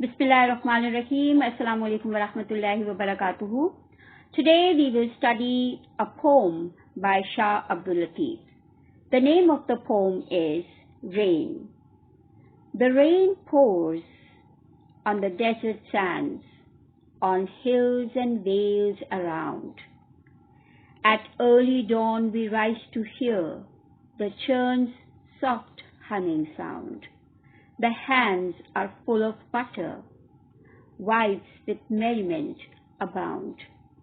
Bismillahirrahmanirrahim. Assalamu alaikum wa rahmatullahi wa barakatuhu. Today we will study a poem by Shah Abdul Latif. The name of the poem is Rain. The rain pours on the desert sands, on hills and vales around. At early dawn we rise to hear the churn's soft humming sound. The hands are full of butter, wives with merriment abound.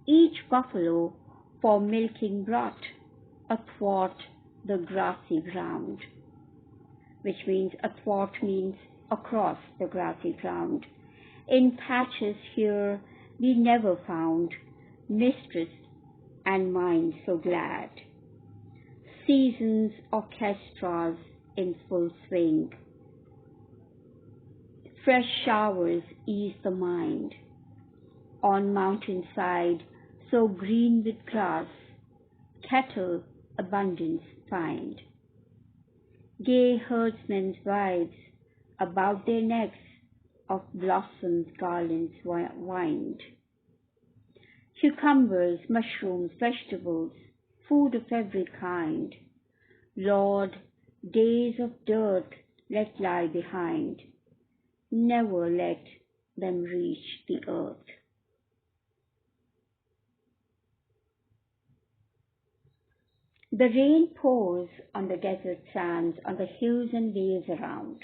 Each buffalo for milking brought athwart the grassy ground, which means athwart means across the grassy ground. In patches here we never found mistress and mind so glad. Seasons orchestras in full swing. Fresh showers ease the mind. On mountainside, so green with grass, cattle abundance find. Gay herdsmen's wives about their necks of blossoms garlands wind. Cucumbers, mushrooms, vegetables, food of every kind. Lord, days of dirt let lie behind. Never let them reach the earth. The rain pours on the desert sands, on the hills and vales around.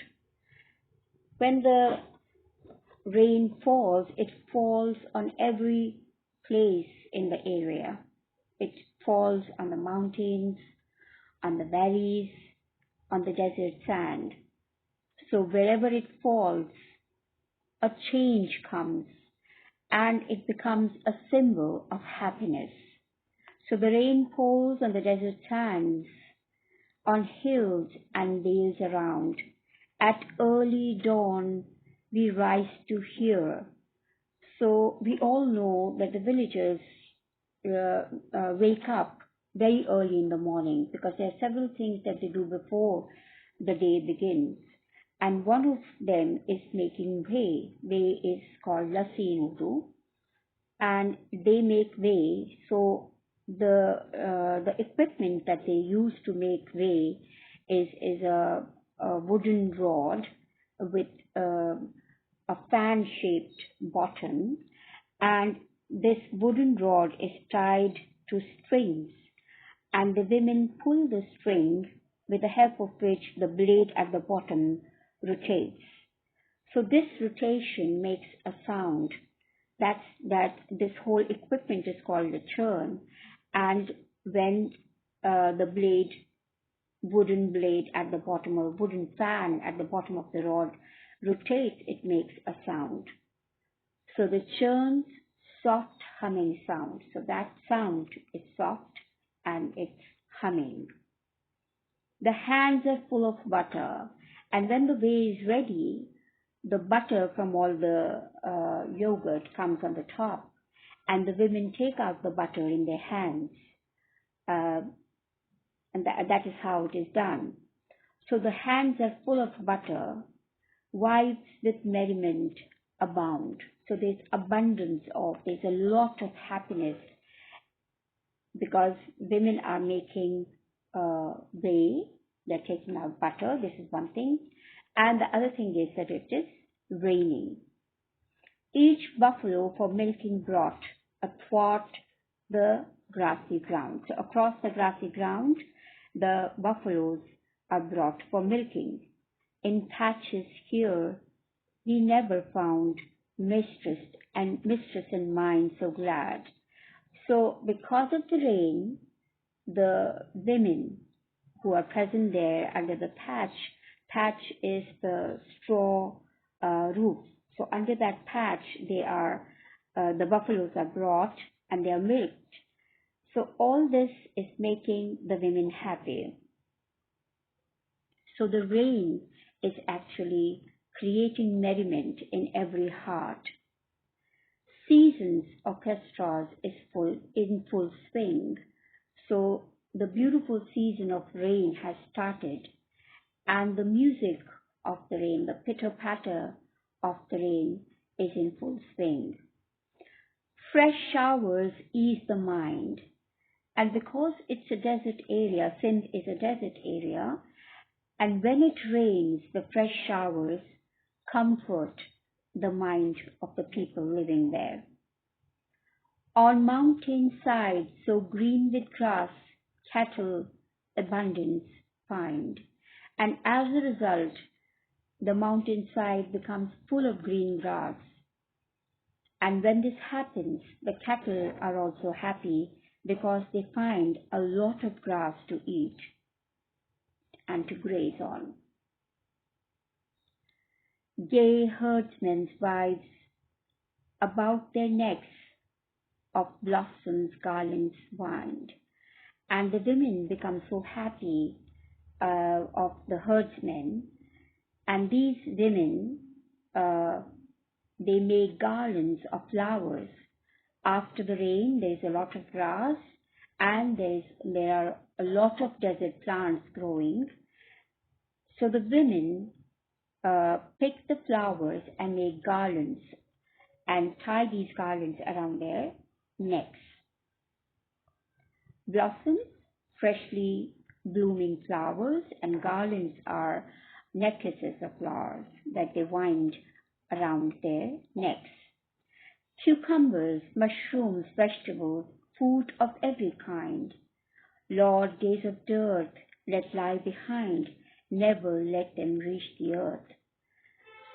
When the rain falls, it falls on every place in the area. It falls on the mountains, on the valleys, on the desert sand. So wherever it falls, a change comes and it becomes a symbol of happiness. So the rain falls on the desert sands, on hills and vales around. At early dawn, we rise to hear. So we all know that the villagers wake up very early in the morning because there are several things that they do before the day begins. And one of them is making whey. Whey is called lassi in Urdu. And they whey. So the equipment that they use to make whey is a wooden rod with a fan-shaped bottom. And this wooden rod is tied to strings. And the women pull the string with the help of which the blade at the bottom rotates. So this rotation makes a sound. That this whole equipment is called a churn. And when the wooden blade at the bottom or wooden fan at the bottom of the rod rotates, it makes a sound. So the churn's soft humming sound. So that sound is soft and it's humming. The hands are full of butter. And when the whey is ready, the butter from all the yogurt comes on the top. And the women take out the butter in their hands. And that is how it is done. So the hands are full of butter. Wives with merriment abound. So there's there's a lot of happiness because women are making whey. They're taking out butter. This is one thing. And the other thing is that it is raining. Each buffalo for milking brought athwart the grassy ground. So across the grassy ground, the buffaloes are brought for milking. In patches here, we never found mistress and mind so glad. So because of the rain, the women who are present there under the patch is the straw roof. So under that patch, the buffaloes are brought and they are milked. So all this is making the women happy. So the rain is actually creating merriment in every heart. Seasons orchestras is in full swing. So the beautiful season of rain has started, and the music of the rain, the pitter-patter of the rain is in full swing. Fresh showers ease the mind, and because it's a desert area, Sindh is a desert area, and when it rains, the fresh showers comfort the mind of the people living there. On mountain sides so green with grass, cattle abundance find, and as a result, the mountainside becomes full of green grass. And when this happens, the cattle are also happy because they find a lot of grass to eat and to graze on. Gay herdsmen's wives about their necks of blossoms garlands wind, and the women become so happy of the herdsmen, and these women they make garlands of flowers. After the rain, there is a lot of grass, and there are a lot of desert plants growing. So the women pick the flowers and make garlands and tie these garlands around their necks. Blossoms, freshly blooming flowers, and garlands are necklaces of flowers that they wind around their necks. Cucumbers, mushrooms, vegetables, food of every kind. Lord, days of dirt let lie behind, never let them reach the earth.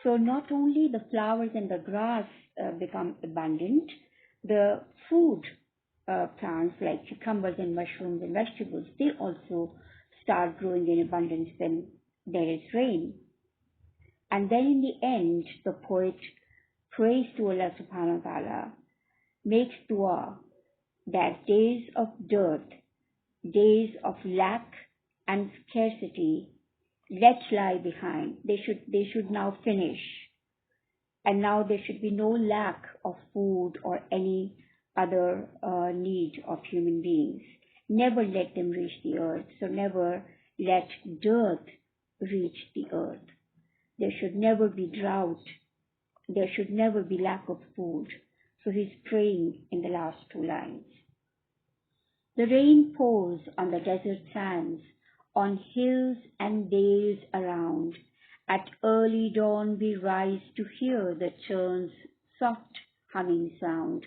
So not only the flowers and the grass become abundant, the food plants like cucumbers and mushrooms and vegetables, they also start growing in abundance when there is rain. And then in the end, the poet prays to Allah subhanahu wa ta'ala, makes dua that days of dirt, days of lack and scarcity, let lie behind. They should now finish. And now there should be no lack of food or any other need of human beings. Never let them reach the earth. So never let dirt reach the earth. There should never be drought. There should never be lack of food. So he's praying in the last two lines. The rain pours on the desert sands, on hills and dales around. At early dawn we rise to hear the churn's soft humming sound.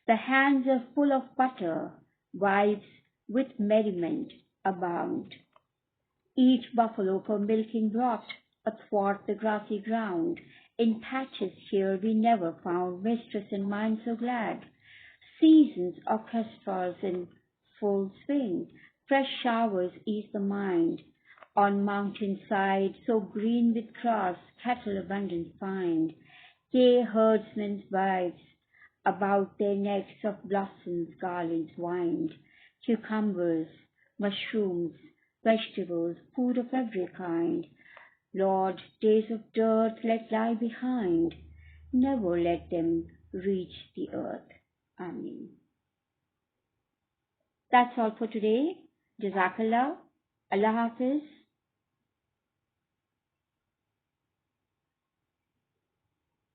The hands are full of butter, wives with merriment abound. Each buffalo for milking brought athwart the grassy ground. In patches here we never found mistress and mind so glad. Seasons, orchestras in full swing, fresh showers ease the mind. On mountain side, so green with grass, cattle abundant find. Gay herdsmen's wives about their necks of blossoms garlands wind. Cucumbers, mushrooms, vegetables, food of every kind. Lord, days of dirt let lie behind, never let them reach the earth. Amen. That's all for today. Jazakallah. Allah Hafiz.